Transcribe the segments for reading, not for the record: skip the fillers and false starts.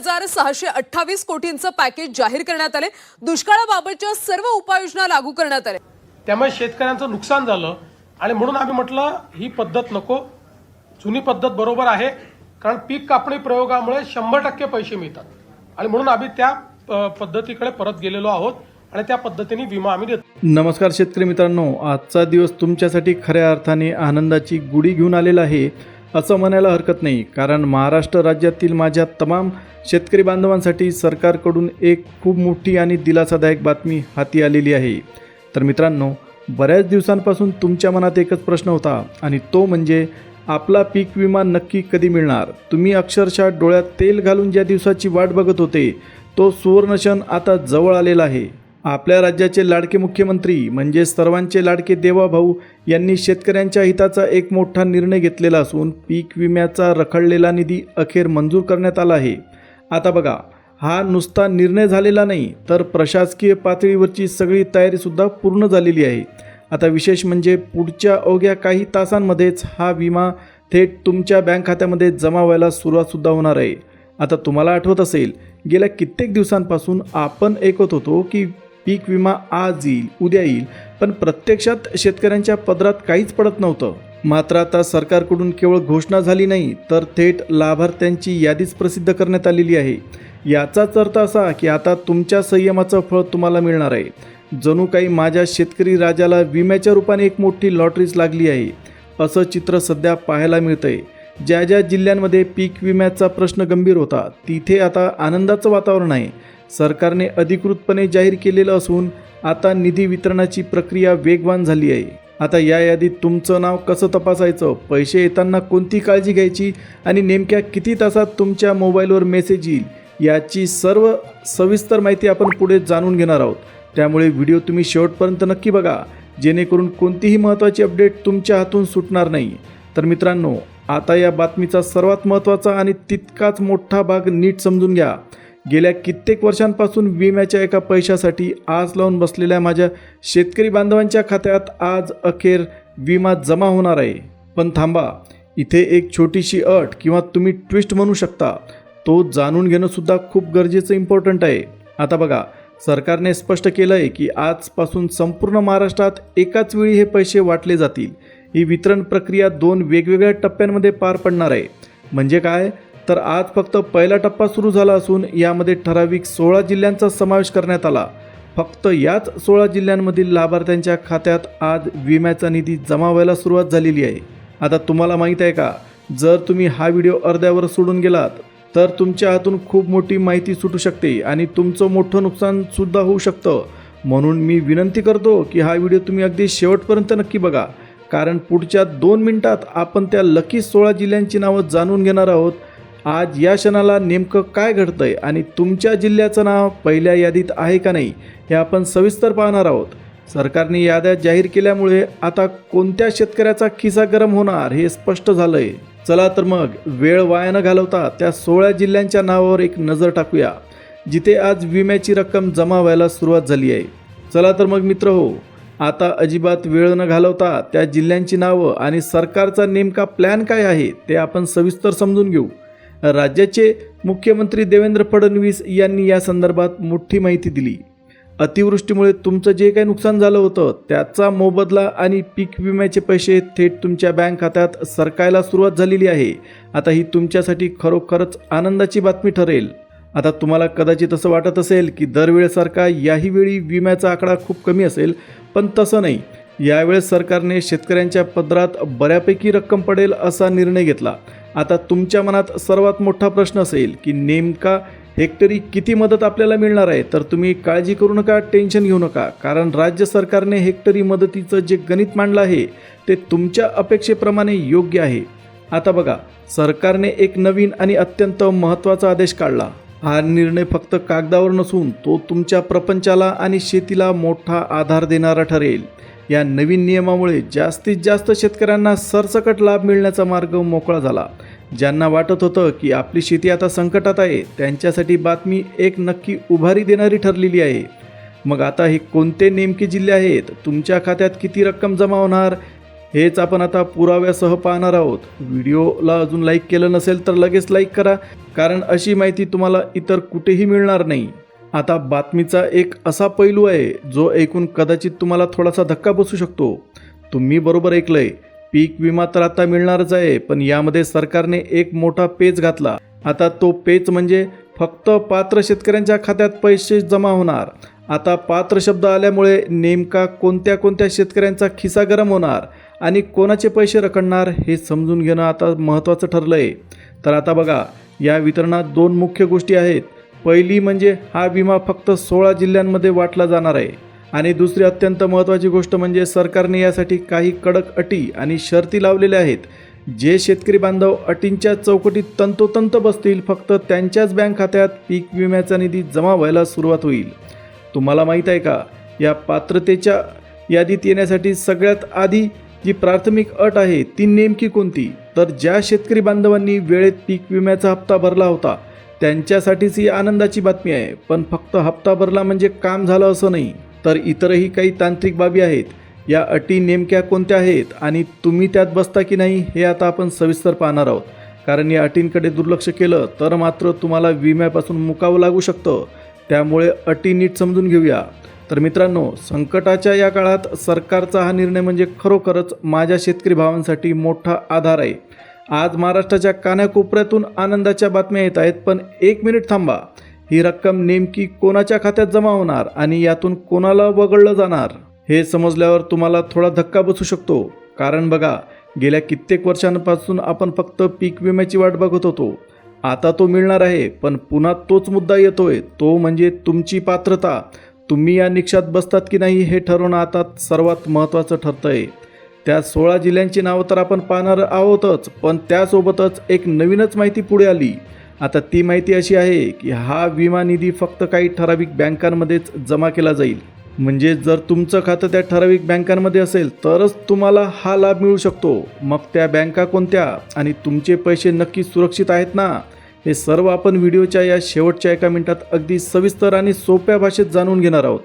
3,628 कोटींचं package जाहीर करण्यात आले। दुष्काळाबाबतच्या सर्व उपाययोजना लागू करण्यात आल्या। त्यामुळे शेतकऱ्यांचं नुकसान झालं आणि म्हणून आम्ही म्हटलं ही पद्धत नको, जुनी पद्धत बरोबर आहे, कारण पीक कापणी प्रयोगामुळे 100% पैसे मिळतात आणि म्हणून आम्ही त्या पद्धतीकडे परत गेलेलो आहोत आणि त्या पद्धतीने विमा आम्ही देतो। नमस्कार शेतकरी मित्रांनो, आजचा दिवस तुमच्यासाठी खऱ्या अर्थाने आनंदाची गुढी घेऊन आलेला आहे असं म्हणायला हरकत नाही, कारण महाराष्ट्र राज्यातील माझ्या तमाम शेतकरी बांधवांसाठी सरकारकडून एक खूप मोठी आणि दिलासादायक बातमी हाती आलेली आहे। तर मित्रांनो, बऱ्याच दिवसांपासून तुमच्या मनात एकच प्रश्न होता आणि तो म्हणजे आपला पीक विमा नक्की कधी मिळणार। तुम्ही अक्षरशः डोळ्यात तेल घालून ज्या दिवसाची वाट बघत होते तो सुवर्णक्षण आता जवळ आलेला आहे। आपल्या राज्याचे लाडके मुख्यमंत्री म्हणजे सर्वांचे लाडके देवाभाऊ यांनी शेतकऱ्यांच्या हिताचा एक मोठा निर्णय घेतलेला असून पीक विम्याचा रखडलेला निधी अखेर मंजूर करण्यात आला आहे। आता बघा, हा नुसता निर्णय झालेला नाही तर प्रशासकीय पातळीवरची सगळी तयारीसुद्धा पूर्ण झालेली आहे। आता विशेष म्हणजे पुढच्या अवघ्या काही तासांमध्येच हा विमा थेट तुमच्या बँक खात्यामध्ये जमा व्हायला सुरुवातसुद्धा होणार आहे। आता तुम्हाला आठवत असेल, गेल्या कित्येक दिवसांपासून आपण ऐकत होतो की पीक विमा आज येईल, उद्या येईल, पण प्रत्यक्षात शेतकऱ्यांच्या पदरात काहीच पडत नव्हतं। मात्र आता सरकारकडून केवळ घोषणा झाली नाही तर थेट लाभार्थ्यांची यादीच प्रसिद्ध करण्यात आलेली आहे। याचाच अर्थ असा की आता तुमच्या संयमाचं फळ तुम्हाला मिळणार आहे। जणू काही माझ्या शेतकरी राजाला विम्याच्या रूपाने एक मोठी लॉटरीच लागली आहे असं चित्र सध्या पाहायला मिळतंय। ज्या ज्या जिल्ह्यांमध्ये पीक विम्याचा प्रश्न गंभीर होता तिथे आता आनंदाचं वातावरण आहे। सरकारने अधिकृतपणे जाहीर केलेलं असून आता निधी वितरणाची प्रक्रिया वेगवान झाली आहे। आता या यादीत तुमचं नाव कसं तपासायचं, पैसे येताना कोणती काळजी घ्यायची आणि नेमक्या किती तासात तुमच्या मोबाईलवर मेसेज येईल याची सर्व सविस्तर माहिती आपण पुढे जाणून घेणार आहोत। त्यामुळे व्हिडिओ तुम्ही शेवटपर्यंत नक्की बघा, जेणेकरून कोणतीही महत्त्वाची अपडेट तुमच्या हातून सुटणार नाही। तर मित्रांनो, आता या बातमीचा सर्वात महत्त्वाचा आणि तितकाच मोठा भाग नीट समजून घ्या। गेल्या कित्येक वर्षांपासून विम्याच्या एका पैशासाठी आस लावून बसलेल्या माझ्या शेतकरी बांधवांच्या खात्यात आज अखेर विमा जमा होणार आहे। पण थांबा, इथे एक छोटीशी अट किंवा तुम्ही ट्विस्ट म्हणू शकता, तो जाणून घेणं सुद्धा खूप गरजेचं इम्पॉर्टंट आहे। आता बघा, सरकारने स्पष्ट केलं आहे की आजपासून संपूर्ण महाराष्ट्रात एकाच वेळी हे पैसे वाटले जातील। ही वितरण प्रक्रिया 2 वेगवेगळ्या टप्प्यांमध्ये पार पडणार आहे। म्हणजे काय, तर आज फक्त पहिला टप्पा सुरू झाला असून यामध्ये ठराविक 16 जिल्ह्यांचा समावेश करण्यात आला। फक्त याच 16 जिल्ह्यांमधील लाभार्थ्यांच्या खात्यात आज विम्याचा निधी जमा व्हायला सुरुवात झालेली आहे। आता तुम्हाला माहीत आहे का, जर तुम्ही हा व्हिडिओ अर्ध्यावर सोडून गेलात तर तुमच्या हातून खूप मोठी माहिती सुटू शकते आणि तुमचं मोठं नुकसानसुद्धा होऊ शकतं। म्हणून मी विनंती करतो की हा व्हिडिओ तुम्ही अगदी शेवटपर्यंत नक्की बघा, कारण पुढच्या 2 मिनिटात आपण त्या लकी 16 जिल्ह्यांची नावं जाणून घेणार आहोत। आज या क्षणाला नेमकं काय घडतंय आणि तुमच्या जिल्ह्याचं नाव पहिल्या यादीत आहे का नाही हे आपण सविस्तर पाहणार आहोत। सरकारने याद्या जाहीर केल्यामुळे आता कोणत्या शेतकऱ्याचा खिसा गरम होणार हे स्पष्ट झालंय। चला तर मग वेळ वाया न घालवता त्या 16 जिल्ह्यांच्या नावावर एक नजर टाकूया जिथे आज विम्याची रक्कम जमा व्हायला सुरुवात झाली आहे। चला तर मग मित्रहो, आता अजिबात वेळ न घालवता त्या जिल्ह्यांची नावं आणि सरकारचा नेमका प्लॅन काय आहे ते आपण सविस्तर समजून घेऊ। राज्याचे मुख्यमंत्री देवेंद्र फडणवीस यांनी या संदर्भात मोठी माहिती दिली। अतिवृष्टीमुळे तुमचं जे काही नुकसान झालं होतं त्याचा मोबदला आणि पीक विम्याचे पैसे थेट तुमच्या बँक खात्यात सरकायला सुरुवात झालेली आहे। आता ही तुमच्यासाठी खरोखरच आनंदाची बातमी ठरेल। आता तुम्हाला कदाचित असं वाटत असेल की दरवेळेसारखा याही वेळी विम्याचा आकडा खूप कमी असेल, पण तसं नाही। यावेळेस सरकारने शेतकऱ्यांच्या पदरात बऱ्यापैकी रक्कम पडेल असा निर्णय घेतला। आता तुमच्या मनात सर्वात मोठा प्रश्न असेल की नेमका हेक्टरी किती मदत आपल्याला मिळणार आहे। तर तुम्ही काळजी करू नका, टेन्शन घेऊ नका, कारण राज्य सरकारने हेक्टरी मदतीचं जे गणित मांडलं आहे ते तुमच्या अपेक्षेप्रमाणे योग्य आहे। आता बघा, सरकारने एक नवीन आणि अत्यंत महत्त्वाचा आदेश काढला। हा निर्णय फक्त कागदावर नसून तो तुमच्या प्रपंचाला आणि शेतीला मोठा आधार देणारा ठरेल। या नवीन नियमामुळे जास्तीत जास्त शेतकऱ्यांना सरसकट लाभ मिळण्याचा मार्ग मोकळा झाला। ज्यांना वाटत होतं की आपली शेती आता संकटात आहे त्यांच्यासाठी बातमी एक नक्की उभारी देणारी ठरलेली आहे। मग आता हे कोणते नेमके जिल्हे आहेत, तुमच्या खात्यात किती रक्कम जमा होणार हेच आपण आता पुराव्यासह पाहणार आहोत. व्हिडिओला अजून लाईक केलं नसेल तर लगेच लाईक करा, कारण अशी माहिती तुम्हाला इतर कुठेही मिळणार नाही. आता बातमीचा एक असा पैलू आहे जो ऐकून कदाचित तुम्हाला थोडासा धक्का बसू शकतो. तुम्ही बरोबर ऐकलंय, पीक विमा तर आता मिळणारच आहे, पण यामध्ये सरकारने एक मोठा पेच घातला. आता तो पेच म्हणजे फक्त पात्र शेतकऱ्यांच्या खात्यात पैसे जमा होणार. आता पात्र शब्द आल्यामुळे नेमका कोणत्या कोणत्या शेतकऱ्यांचा खिसा गरम होणार आणि कोणाचे पैसे रखडणार हे समजून घेणं आता महत्त्वाचं ठरलं आहे. तर आता बघा, या वितरणात 2 मुख्य गोष्टी आहेत. पहिली म्हणजे हा विमा फक्त 16 जिल्ह्यांमध्ये वाटला जाणार आहे, आणि दुसरी अत्यंत महत्त्वाची गोष्ट म्हणजे सरकारने यासाठी काही कडक अटी आणि शर्ती लावलेल्या आहेत. जे शेतकरी बांधव अटींच्या चौकटीत तंतोतंत बसतील, फक्त त्यांच्याच बँक खात्यात पीक विम्याचा निधी जमा व्हायला सुरुवात होईल. तुम्हाला माहीत आहे का, या पात्रतेच्या यादीत येण्यासाठी सगळ्यात आधी जी प्राथमिक अट आहे ती नेमकी कोणती? तर ज्या शेतकरी बांधवांनी वेळेत पीक विम्याचा हप्ता भरला होता त्यांच्यासाठीच ही आनंदाची बातमी आहे. पण फक्त हप्ता भरला म्हणजे काम झालं असं नाही, तर इतरही काही तांत्रिक बाबी आहेत. या अटी नेमक्या कोणत्या आहेत आणि तुम्ही त्यात बसता की नाही हे आता आपण सविस्तर पाहणार आहोत. कारण या अटींकडे दुर्लक्ष केलं तर मात्र तुम्हाला विम्यापासून मुकावं लागू शकतं. त्यामुळे अटी नीट समजून घेऊया. तर मित्रांनो, संकटाच्या या काळात सरकारचा हा निर्णय म्हणजे खरोखरच माझ्या शेतकरी भावांसाठी मोठा आधार आहे. आज महाराष्ट्राच्या कानाकोपऱ्यातून आनंदाच्या बातम्या येत आहेत, पण 1 मिनिट थांबा. ही रक्कम नेमकी कोणाच्या खात्यात जमा होणार आणि यातून कोणाला वगळलं जाणार हे समजल्यावर तुम्हाला थोडा धक्का बसू शकतो. कारण बघा, गेल्या कित्येक वर्षांपासून आपण फक्त पीक विम्याची वाट बघत होतो. आता तो मिळणार आहे, पण पुन्हा तोच मुद्दा येतोय, तो म्हणजे तुमची पात्रता. तुम्ही या निकषात बसतात की नाही हे ठरवणं आता सर्वात महत्त्वाचं ठरतंय. त्या 16 जिल्ह्यांची नावं तर आपण पाहणार आहोतच, पण त्यासोबतच एक नवीनच माहिती पुढे आली. आता ती माहिती अशी आहे की हा विमा निधी फक्त काही ठराविक बँकांमध्येच जमा केला जाईल. म्हणजे जर तुमचं खातं त्या ठराविक बँकांमध्ये असेल तरच तुम्हाला हा लाभ मिळू शकतो. मग त्या बँका कोणत्या आणि तुमचे पैसे नक्की सुरक्षित आहेत ना, हे सर्व आपण व्हिडिओच्या या शेवटच्या 1 मिनिटात अगदी सविस्तर आणि सोप्या भाषेत जाणून घेणार आहोत.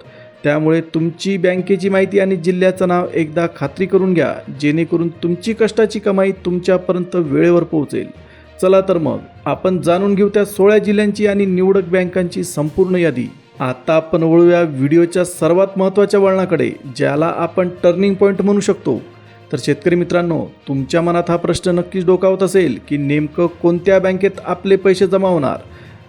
त्यामुळे तुमची बँकेची माहिती आणि जिल्ह्याचं नाव एकदा खात्री करून घ्या, जेणेकरून तुमची कष्टाची कमाई तुमच्यापर्यंत वेळेवर पोहोचेल. चला तर मग आपण जाणून घेऊ त्या 16 जिल्ह्यांची आणि निवडक बँकांची संपूर्ण यादी. आता आपण वळूया व्हिडिओच्या सर्वात महत्त्वाच्या वळणाकडे, ज्याला आपण टर्निंग पॉईंट म्हणू शकतो. तर शेतकरी मित्रांनो, तुमच्या मनात हा प्रश्न नक्कीच डोकावत असेल की नेमकं कोणत्या बँकेत आपले पैसे जमा होणार.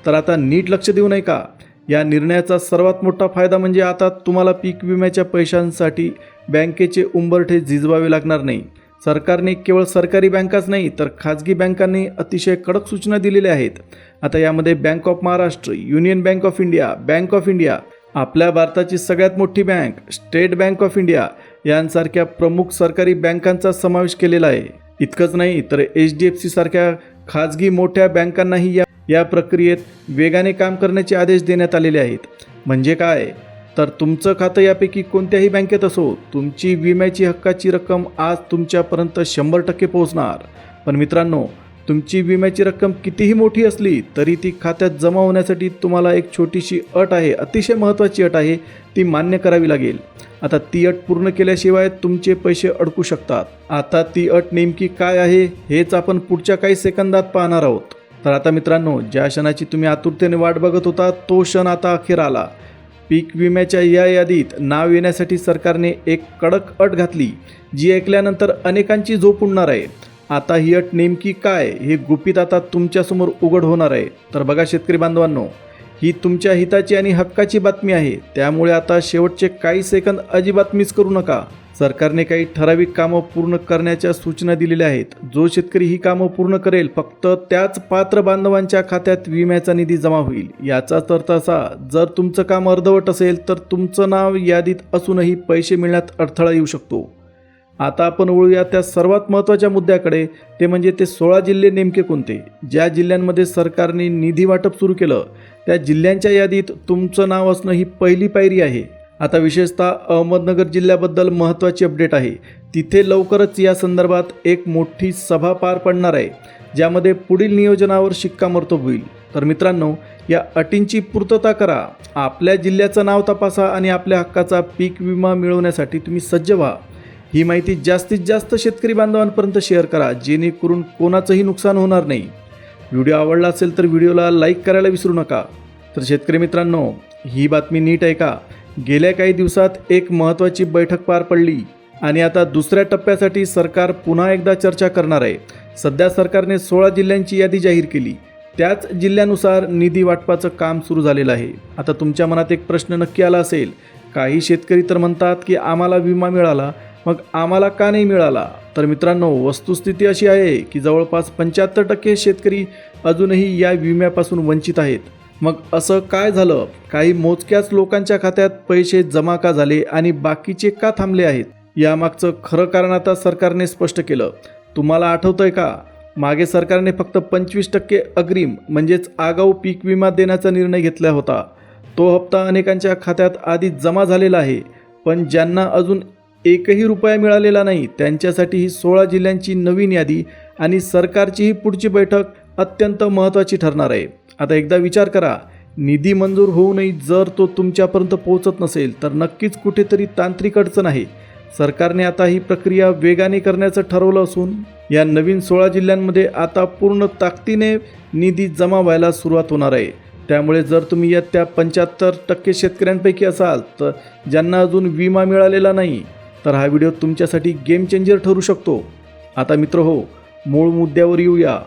तर आता नीट लक्ष देऊ नये का? या निर्णयाचा सर्वात मोठा फायदा म्हणजे आता तुम्हाला पीक विम्याच्या पैशांसाठी बँकेचे उंबरठे झिजवावे लागणार नाही. सरकारने केवळ सरकारी बँकाच नाही तर खाजगी बँकांनी अतिशय कडक सूचना दिलेल्या आहेत. आता यामध्ये bank of Maharashtra, union bank of India, bank of India, आपल्या भारताची सगळ्यात मोठी bank state bank of India यांसारख्या प्रमुख सरकारी बँकांचा समावेश केलेला आहे. इतकंच नाही तर HDFC सारख्या खाजगी मोठ्या बँकांनाही या प्रक्रियेत वेगाने काम करण्याचे आदेश देण्यात आलेले आहेत. म्हणजे काय, तर तुमचं खातं यापैकी कोणत्याही बँकेत असो, तुमची विम्याची हक्काची रक्कम आज तुमच्यापर्यंत 100% पोहोचणार. पण मित्रांनो, तुमची विम्याची रक्कम कितीही मोठी असली तरी ती खात्यात जमा होण्यासाठी तुम्हाला एक छोटीशी अट आहे, अतिशय महत्त्वाची अट आहे, ती मान्य करावी लागेल. आता ती अट पूर्ण केल्याशिवाय तुमचे पैसे अडकू शकतात. आता ती अट नेमकी काय आहे हेच आपण पुढच्या काही सेकंदात पाहणार आहोत. तर आता मित्रांनो, ज्या क्षणाची तुम्ही आतुरतेने वाट बघत होता तो क्षण आता अखेर आला. पीक विम्याच्या या यादीत नाव येण्यासाठी सरकारने एक कडक अट घातली, जी ऐकल्यानंतर अनेकांची झोप उडणार आहे. आता ही अट नेमकी काय हे गुपित आता तुमच्यासमोर उघड होणार आहे. तर बघा शेतकरी बांधवांनो, ही तुमच्या हिताची आणि हक्काची बातमी आहे. त्यामुळे आता शेवटचे काही सेकंद अजिबात मिस करू नका. सरकारने काही ठराविक कामं पूर्ण करण्याच्या सूचना दिलेल्या आहेत. जो शेतकरी ही कामं पूर्ण करेल फक्त त्याच पात्र बांधवांच्या खात्यात विम्याचा निधी जमा होईल. याचाच अर्थ असा, जर तुमचं काम अर्धवट असेल तर तुमचं नाव यादीत असूनही पैसे मिळण्यात अडथळा येऊ शकतो. आता आपण वळूया त्या सर्वात महत्त्वाच्या मुद्द्याकडे, ते म्हणजे ते 16 जिल्हे नेमके कोणते. ज्या जिल्ह्यांमध्ये सरकारने निधी वाटप सुरू केलं त्या जिल्ह्यांच्या यादीत तुमचं नाव असणं ही पहिली पायरी आहे. आता विशेषतः अहमदनगर जिल्ह्याबद्दल महत्त्वाची अपडेट आहे. तिथे लवकरच या संदर्भात एक मोठी सभा पार पडणार आहे, ज्यामध्ये पुढील नियोजनावर शिक्कामोर्तब होईल. तर मित्रांनो, या अटींची पूर्तता करा, आपल्या जिल्ह्याचं नाव तपासा आणि आपल्या हक्काचा पीक विमा मिळवण्यासाठी तुम्ही सज्ज व्हा. ही माहिती जास्तीत जास्त शेतकरी बांधवांपर्यंत शेअर करा, जेणेकरून कोणाचंही नुकसान होणार नाही. व्हिडिओ आवडला असेल तर व्हिडिओला लाईक करायला विसरू नका. तर शेतकरी मित्रांनो, ही बातमी नीट आहे का? गेल्या काही दिवसात एक महत्त्वाची बैठक पार पडली आणि आता दुसऱ्या टप्प्यासाठी सरकार पुन्हा एकदा चर्चा करणार आहे. सध्या सरकारने 16 जिल्ह्यांची यादी जाहीर केली. त्याच जिल्ह्यानुसार निधी वाटपाचं काम सुरू झालेलं आहे. आता तुमच्या मनात एक प्रश्न नक्की आला असेल. काही शेतकरी तर म्हणतात की आम्हाला विमा मिळाला, मग आम्हाला का नाही मिळाला? तर मित्रांनो, वस्तुस्थिती अशी आहे की जवळपास 75% शेतकरी अजूनही या विम्यापासून वंचित आहेत. मग असं काय झालं? काही मोजक्याच लोकांच्या खात्यात पैसे जमा का झाले आणि बाकीचे का थांबले आहेत? यामागचं खरं कारण आता सरकारने स्पष्ट केलं. तुम्हाला आठवतंय का? मागे सरकारने फक्त 25% अग्रिम म्हणजेच आगाऊ पीक विमा देण्याचा निर्णय घेतला होता. तो हप्ता अनेकांच्या खात्यात आधी जमा झालेला आहे, पण ज्यांना अजून एकही रुपया मिळालेला नाही त्यांच्यासाठी ही 16 जिल्ह्यांची नवीन यादी आणि सरकारची ही पुढची बैठक अत्यंत महत्त्वाची ठरणार आहे. आता एकदा विचार करा, निधी मंजूर होऊनही जर तो तुमच्यापर्यंत पोहोचत नसेल तर नक्कीच कुठेतरी तांत्रिक अडचण आहे. सरकारने आता ही प्रक्रिया वेगाने करण्याचं ठरवलं असून या नवीन 16 जिल्ह्यांमध्ये आता पूर्ण ताकदीने निधी जमा व्हायला सुरुवात होणार आहे. त्यामुळे जर तुम्ही या त्या 75% शेतकऱ्यांपैकी असाल तर ज्यांना अजून विमा मिळालेला नाही, तर हा व्हिडिओ तुमच्यासाठी गेम चेंजर ठरू शकतो. आता मित्र हो, मूळ मुद्द्यावर येऊया.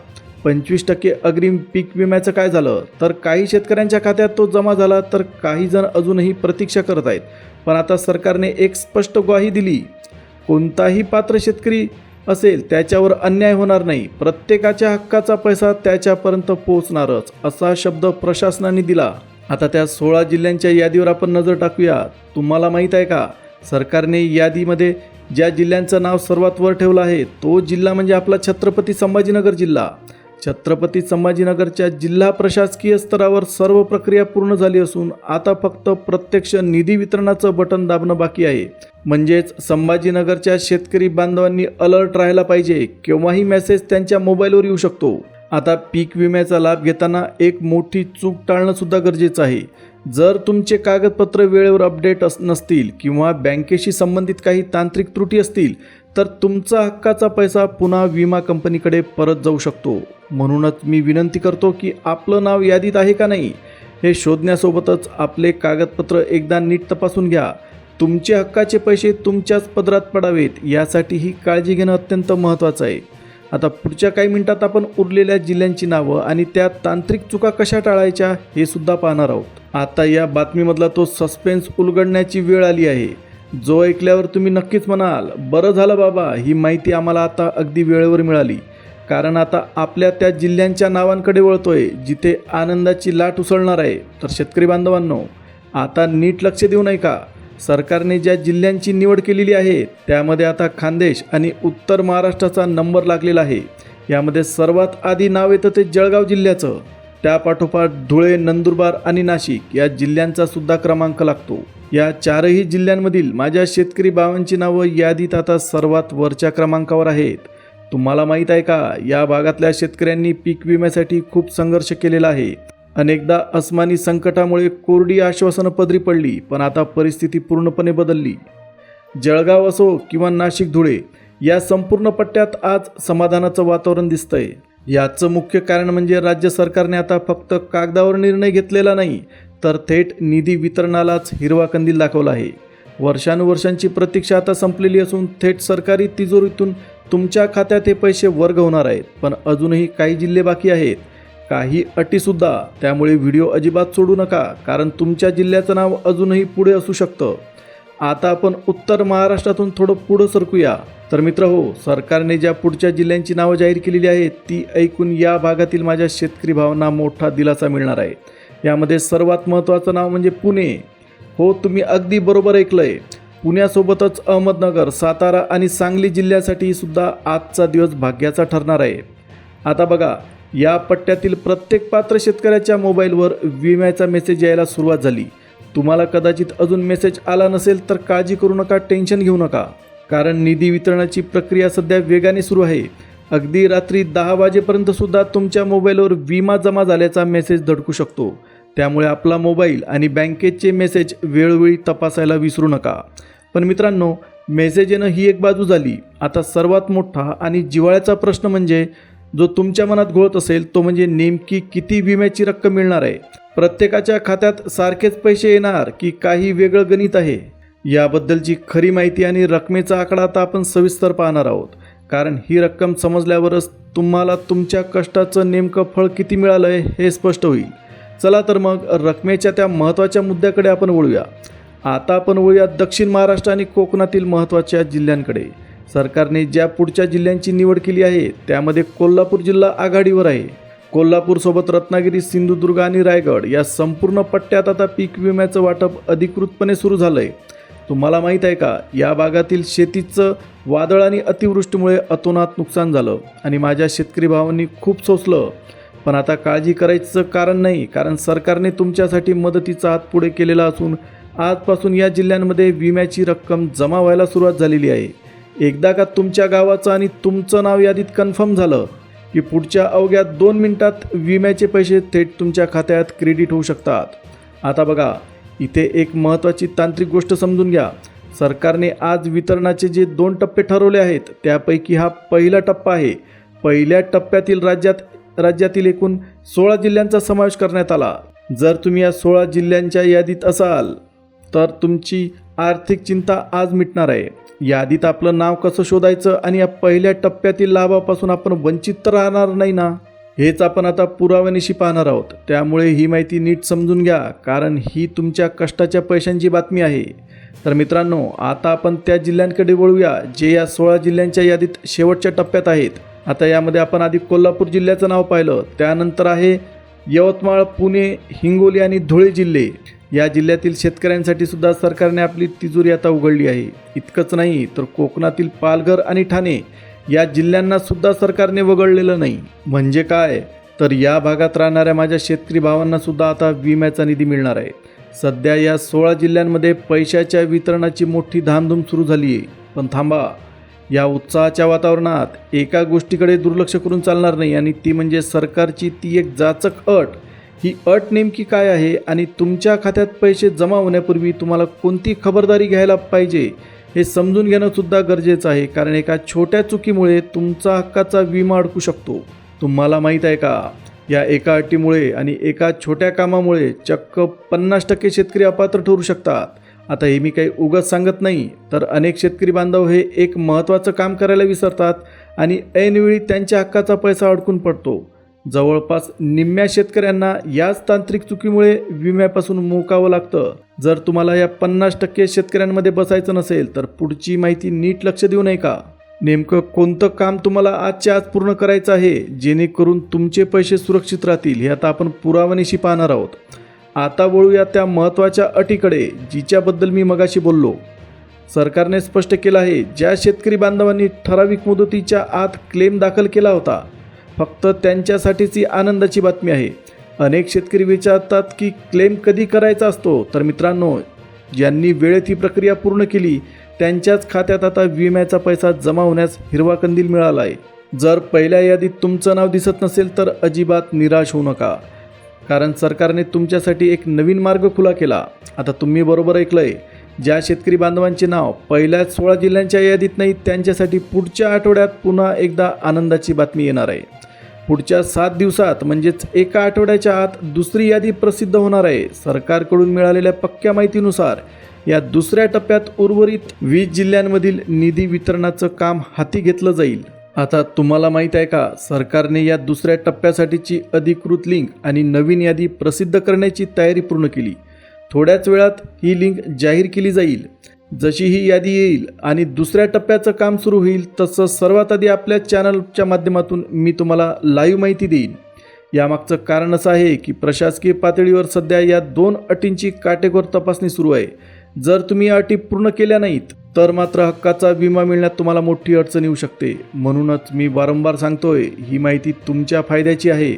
25% अग्रिम पीक विम्याचं काय झालं? तर काही शेतकऱ्यांच्या खात्यात तो जमा झाला, तर काही जण अजूनही प्रतीक्षा करत आहेत. पण आता सरकारने एक स्पष्ट ग्वाही दिली. कोणताही पात्र शेतकरी असेल त्याच्यावर अन्याय होणार नाही. प्रत्येकाच्या हक्काचा पैसा त्याच्यापर्यंत पोहोचणारच, असा शब्द प्रशासनाने दिला. आता त्या 16 जिल्ह्यांच्या यादीवर आपण नजर टाकूया. तुम्हाला माहीत आहे का, सरकारने यादीमध्ये ज्या जिल्ह्यांचं नाव सर्वात वर ठेवलं आहे तो जिल्हा म्हणजे आपला छत्रपती संभाजीनगर जिल्हा. छत्रपती संभाजीनगरच्या जिल्हा प्रशासकीय स्तरावर सर्व प्रक्रिया पूर्ण झाली असून आता फक्त प्रत्यक्ष निधी वितरणाचं बटन दाबणं बाकी आहे. म्हणजेच संभाजीनगरच्या शेतकरी बांधवांनी अलर्ट राहायला पाहिजे. केव्हाही मेसेज त्यांच्या मोबाईलवर येऊ शकतो. आता पीक विम्याचा लाभ घेताना एक मोठी चूक टाळणं सुद्धा गरजेचं आहे. जर तुमचे कागदपत्र वेळेवर अपडेट नसतील किंवा बँकेशी संबंधित काही तांत्रिक त्रुटी असतील तर तुमचा हक्काचा पैसा पुन्हा विमा कंपनीकडे परत जाऊ शकतो. म्हणूनच मी विनंती करतो की आपलं नाव यादीत आहे का नाही हे शोधण्यासोबतच आपले कागदपत्र एकदा नीट तपासून घ्या. तुमचे हक्काचे पैसे तुमच्याच पदरात पडावेत यासाठी ही काळजी घेणं अत्यंत महत्त्वाचं आहे. आता पुढच्या काही मिनिटात आपण उरलेल्या जिल्ह्यांची नावं आणि त्या तांत्रिक चुका कशा टाळायच्या हे सुद्धा पाहणार आहोत. आता या बातमीमधला तो सस्पेन्स उलगडण्याची वेळ आली आहे. जो ऐकल्यावर तुम्ही नक्कीच म्हणाल, बरं झालं बाबा, ही माहिती आम्हाला आता अगदी वेळेवर मिळाली. कारण आता आपल्या त्या जिल्ह्यांच्या नावांकडे वळतोय जिथे आनंदाची लाट उसळणार आहे. तर शेतकरी बांधवांनो, आता नीट लक्ष देऊ नये का? सरकारने ज्या जिल्ह्यांची निवड केलेली आहे त्यामध्ये आता खानदेश आणि उत्तर महाराष्ट्राचा नंबर लागलेला आहे. यामध्ये सर्वात आधी नाव येतं ते जळगाव जिल्ह्याचं. त्यापाठोपाठ धुळे, नंदुरबार आणि नाशिक या जिल्ह्यांचा सुद्धा क्रमांक लागतो. या चारही जिल्ह्यांमधील माझ्या शेतकरी बाबांची नावं यादीत आता सर्वात वरच्या क्रमांकावर आहेत. तुम्हाला माहीत आहे का, या भागातल्या शेतकऱ्यांनी पीक विम्यासाठी खूप संघर्ष केलेला आहे. अनेकदा अस्मानी संकटामुळे कोरडी आश्वासनं पदरी पडली, पण आता परिस्थिती पूर्णपणे बदलली. जळगाव असो किंवा नाशिक, धुळे या संपूर्ण पट्ट्यात आज समाधानाचं वातावरण दिसतंय. याचं मुख्य कारण म्हणजे राज्य सरकारने आता फक्त कागदावर निर्णय घेतलेला नाही, तर थेट निधी वितरणालाच हिरवा कंदील दाखवला आहे. वर्षानुवर्षांची प्रतीक्षा आता संपलेली असून थेट सरकारी तिजोरीतून तुमच्या खात्यात हे पैसे वर्ग होणार आहेत. पण अजूनही काही जिल्हे बाकी आहेत, काही अटीसुद्धा. त्यामुळे व्हिडिओ अजिबात सोडू नका, कारण तुमच्या जिल्ह्याचं नाव अजूनही पुढे असू शकतं. आता आपण उत्तर महाराष्ट्रातून थोडं पुढं सरकूया. तर मित्र हो, सरकारने ज्या पुढच्या जिल्ह्यांची नावं जाहीर केलेली आहेत ती ऐकून या भागातील माझ्या शेतकरी भावांना मोठा दिलासा मिळणार आहे. यामध्ये सर्वात महत्त्वाचं नाव म्हणजे पुणे. हो, तुम्ही अगदी बरोबर ऐकलंय. पुण्यासोबतच अहमदनगर, सातारा आणि सांगली जिल्ह्यासाठी सुद्धा आजचा दिवस भाग्याचा ठरणार आहे. आता बघा, या पट्ट्यातील प्रत्येक पात्र शेतकऱ्याच्या मोबाईलवर विम्याचा मेसेज यायला सुरुवात झाली. तुम्हाला कदाचित अजून मेसेज आला नसेल तर काळजी करू नका, टेन्शन घेऊ नका, कारण निधी वितरणाची प्रक्रिया सध्या वेगाने सुरू आहे. अगदी रात्री 10 वाजेपर्यंत सुद्धा तुमच्या मोबाईलवर विमा जमा झाल्याचा मेसेज धडकू शकतो. त्यामुळे आपला मोबाईल आणि बँकेचे मेसेज वेळोवेळी तपासायला विसरू नका. पण मित्रांनो, मेसेजेनं ही एक बाजू झाली. आता सर्वात मोठा आणि जिव्हाळ्याचा प्रश्न म्हणजे जो तुमच्या मनात घोळत असेल तो म्हणजे नेमकी किती विम्याची रक्कम मिळणार आहे. प्रत्येकाच्या खात्यात सारखेच पैसे येणार की काही वेगळं गणित आहे, याबद्दलची खरी माहिती आणि रकमेचा आकडा आता आपण सविस्तर पाहणार आहोत. कारण ही रक्कम समजल्यावरच तुम्हाला तुमच्या कष्टाचं नेमकं फळ किती मिळालं आहे हे स्पष्ट होईल. चला तर मग रकमेच्या त्या महत्त्वाच्या मुद्द्याकडे आपण वळूया. आता आपण वळूया दक्षिण महाराष्ट्र आणि कोकणातील महत्त्वाच्या जिल्ह्यांकडे. सरकारने ज्या पुढच्या जिल्ह्यांची निवड केली आहे त्यामध्ये कोल्हापूर जिल्हा आघाडीवर आहे. कोल्हापूरसोबत रत्नागिरी, सिंधुदुर्ग आणि रायगड या संपूर्ण पट्ट्यात आता पीक विम्याचं वाटप अधिकृतपणे सुरू झालं आहे. तुम्हाला माहीत आहे का, या भागातील शेतीचं वादळ आणि अतिवृष्टीमुळे अतोनात नुकसान झालं आणि माझ्या शेतकरी भावांनी खूप सोसलं. पण आता काळजी करायचं कारण नाही, कारण सरकारने तुमच्यासाठी मदतीचा हात पुढे केलेला असून आजपासून या जिल्ह्यांमध्ये विम्याची रक्कम जमा व्हायला सुरुवात झालेली आहे. एकदा का तुमच्या गावाचं आणि तुमचं नाव यादीत कन्फर्म झालं की पुढच्या अवघ्या 2 मिनिटात विम्याचे पैसे थेट तुमच्या खात्यात क्रेडिट होऊ शकतात. आता बघा, इथे एक महत्त्वाची तांत्रिक गोष्ट समजून घ्या. सरकारने आज वितरणाचे जे 2 टप्पे ठरवले आहेत त्यापैकी हा पहिला टप्पा आहे. पहिल्या टप्प्यातील राज्यातील एकूण 16 जिल्ह्यांचा समावेश करण्यात आला. जर तुम्ही या 16 जिल्ह्यांच्या यादीत असाल तर तुमची आर्थिक चिंता आज मिटणार आहे. यादीत आपलं नाव कसं शोधायचं आणि या पहिल्या टप्प्यातील लाभापासून आपण वंचित तर राहणार नाही ना, हेच आपण आता पुराव्यानिशी पाहणार आहोत. त्यामुळे ही माहिती नीट समजून घ्या, कारण ही तुमच्या कष्टाच्या पैशांची बातमी आहे. तर मित्रांनो, आता आपण त्या जिल्ह्यांकडे वळूया जे या 16 जिल्ह्यांच्या यादीत शेवटच्या टप्प्यात आहेत. आता यामध्ये आपण आधी कोल्हापूर जिल्ह्याचं नाव पाहिलं, त्यानंतर आहे यवतमाळ, पुणे, हिंगोली आणि धुळे जिल्हे. या जिल्ह्यातील शेतकऱ्यांसाठी सुद्धा सरकारने आपली तिजोरी आता उघडली आहे. इतकंच नाही तर कोकणातील पालघर आणि ठाणे या जिल्ह्यांना सुद्धा सरकारने वगळलेलं नाही. म्हणजे काय, तर या भागात राहणाऱ्या माझ्या शेतकरी भावांना सुद्धा आता विम्याचा निधी मिळणार आहे. सध्या या 16 जिल्ह्यांमध्ये पैशाच्या वितरणाची मोठी धामधूम सुरू झाली आहे. पण थांबा, या उत्साहाच्या वातावरणात एका गोष्टीकडे दुर्लक्ष करून चालणार नाही, आणि ती म्हणजे सरकारची ती एक जाचक अट. ही अट नेमकी काय आहे आणि तुमच्या खात्यात पैसे जमा होण्यापूर्वी तुम्हाला कोणती खबरदारी घ्यायला पाहिजे हे समजून घेणं सुद्धा गरजेचं आहे. कारण एका छोट्या चुकीमुळे तुमचा हक्काचा विमा अडकू शकतो. तुम्हाला माहीत आहे का, या एका अटीमुळे आणि एका छोट्या कामामुळे चक्क 50% शेतकरी अपात्र ठरू शकतात. आता हे मी काही उगाच सांगत नाही, तर अनेक शेतकरी बांधव हे एक महत्त्वाचं काम करायला विसरतात आणि ऐनवेळी त्यांच्या हक्काचा पैसा अडकून पडतो. जवळपास निम्म्या शेतकऱ्यांना याच तांत्रिक चुकीमुळे विम्यापासून मुकावं लागतं. जर तुम्हाला या 50% शेतकऱ्यांमध्ये बसायचं नसेल तर पुढची माहिती नीट लक्ष देऊ नये का. नेमकं कोणतं काम तुम्हाला आजच्या आज पूर्ण करायचं आहे जेणेकरून तुमचे पैसे सुरक्षित राहतील हे आता आपण पुराव्यानिशी पाहणार आहोत. आता वळूया त्या महत्त्वाच्या अटीकडे जिच्याबद्दल मी मगाशी बोललो. सरकारने स्पष्ट केलं आहे, ज्या शेतकरी बांधवांनी ठराविक मुदतीच्या आत क्लेम दाखल केला होता फक्त त्यांच्यासाठीच ही आनंदाची बातमी आहे. अनेक शेतकरी विचारतात की क्लेम कधी करायचा असतो. तर मित्रांनो, ज्यांनी वेळेत ही प्रक्रिया पूर्ण केली त्यांच्याच खात्यात आता विम्याचा पैसा जमा होण्यास हिरवा कंदील मिळाला आहे. जर पहिल्या यादीत तुमचं नाव दिसत नसेल तर अजिबात निराश होऊ नका, कारण सरकारने तुमच्यासाठी एक नवीन मार्ग खुला केला. आता तुम्ही बरोबर ऐकलंय, ज्या शेतकरी बांधवांचे नाव पहिल्या 16 जिल्ह्यांच्या यादीत नाही त्यांच्यासाठी पुढच्या आठवड्यात पुन्हा एकदा आनंदाची बातमी येणार आहे. पुढच्या 7 दिवसात म्हणजेच एका आठवड्याच्या आत दुसरी यादी प्रसिद्ध होणार आहे. सरकारकडून मिळालेल्या पक्क्या माहितीनुसार या दुसऱ्या टप्प्यात उर्वरित 20 जिल्ह्यांमधील निधी वितरणाचं काम हाती घेतलं जाईल. आता तुम्हाला माहीत आहे का, सरकारने या दुसऱ्या टप्प्यासाठीची अधिकृत लिंक आणि नवीन यादी प्रसिद्ध करण्याची तयारी पूर्ण केली. थोड्याच वेळात ही लिंक जाहीर केली जाईल. जशी ही यादी येईल आणि दुसऱ्या टप्प्याचं काम सुरू होईल तसं सर्वात आधी आपल्या चॅनलच्या माध्यमातून मी तुम्हाला लाईव्ह माहिती देईन. यामागचं कारण असं आहे की प्रशासकीय पातळीवर सध्या या 2 अटींची काटेकोर तपासणी सुरू आहे. जर तुम्ही या अटी पूर्ण केल्या नाहीत तर मात्र हक्काचा विमा मिळण्यात तुम्हाला मोठी अडचण येऊ शकते. म्हणूनच मी वारंवार सांगतोय, ही माहिती तुमच्या फायद्याची आहे.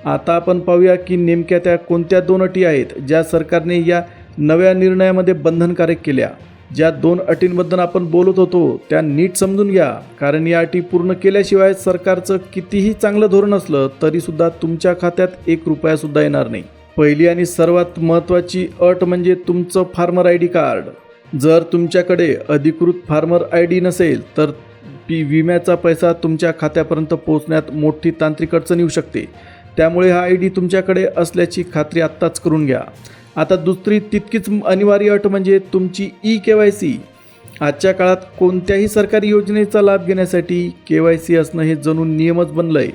आता आपण पाहूया की नेमक्या त्या कोणत्या 2 अटी आहेत ज्या सरकारने या नव्या निर्णयामध्ये बंधनकारक केल्या. ज्या 2 अटींबद्दल आपण बोलत होतो त्या नीट समजून घ्या, कारण या अटी पूर्ण केल्याशिवाय सरकारचं कितीही चांगलं धोरण असलं तरीसुद्धा तुमच्या खात्यात 1 रुपयासुद्धा येणार नाही. पहिली आणि सर्वात महत्त्वाची अट म्हणजे तुमचं फार्मर ID कार्ड. जर तुमच्याकडे अधिकृत फार्मर ID नसेल तर विम्याचा पैसा तुमच्या खात्यापर्यंत पोहोचण्यात मोठी तांत्रिक अडचण येऊ शकते. त्यामुळे हा ID तुमच्याकडे असल्याची खात्री आत्ताच करून घ्या. आता दुसरी तितकीच अनिवार्य अट म्हणजे तुमची eKYC. आजच्या काळात कोणत्याही सरकारी योजनेचा लाभ घेण्यासाठी KYC असणं हे जणू नियमच बनलं आहे.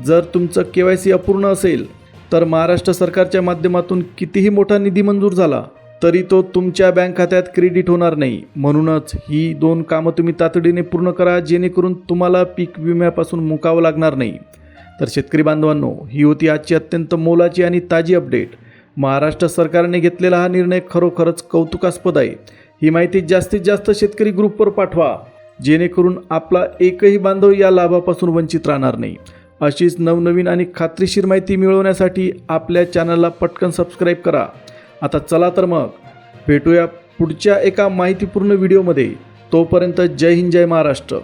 जर तुमचं KYC अपूर्ण असेल तर महाराष्ट्र सरकारच्या माध्यमातून कितीही मोठा निधी मंजूर झाला तरी तो तुमच्या बँक खात्यात क्रेडिट होणार नाही. म्हणूनच ही 2 कामं तुम्ही तातडीने पूर्ण करा, जेणेकरून तुम्हाला पीक विम्यापासून मुकावं लागणार नाही. तर शेतकरी बांधवांनो, ही होती आजची अत्यंत मोलाची आणि ताजी अपडेट. महाराष्ट्र सरकारने घेतलेला हा निर्णय खरोखरच कौतुकास्पद आहे. ही माहिती जास्तीत जास्त शेतकरी ग्रुपवर पाठवा, जेणेकरून आपला एकही बांधव या लाभापासून वंचित राहणार नाही. अशीच नवनवीन आणि खात्रीशीर माहिती मिळवण्यासाठी आपल्या चॅनलला पटकन सबस्क्राईब करा. आता चला तर मग भेटूया पुढच्या एका माहितीपूर्ण व्हिडिओमध्ये. तोपर्यंत जय हिंद, जय महाराष्ट्र.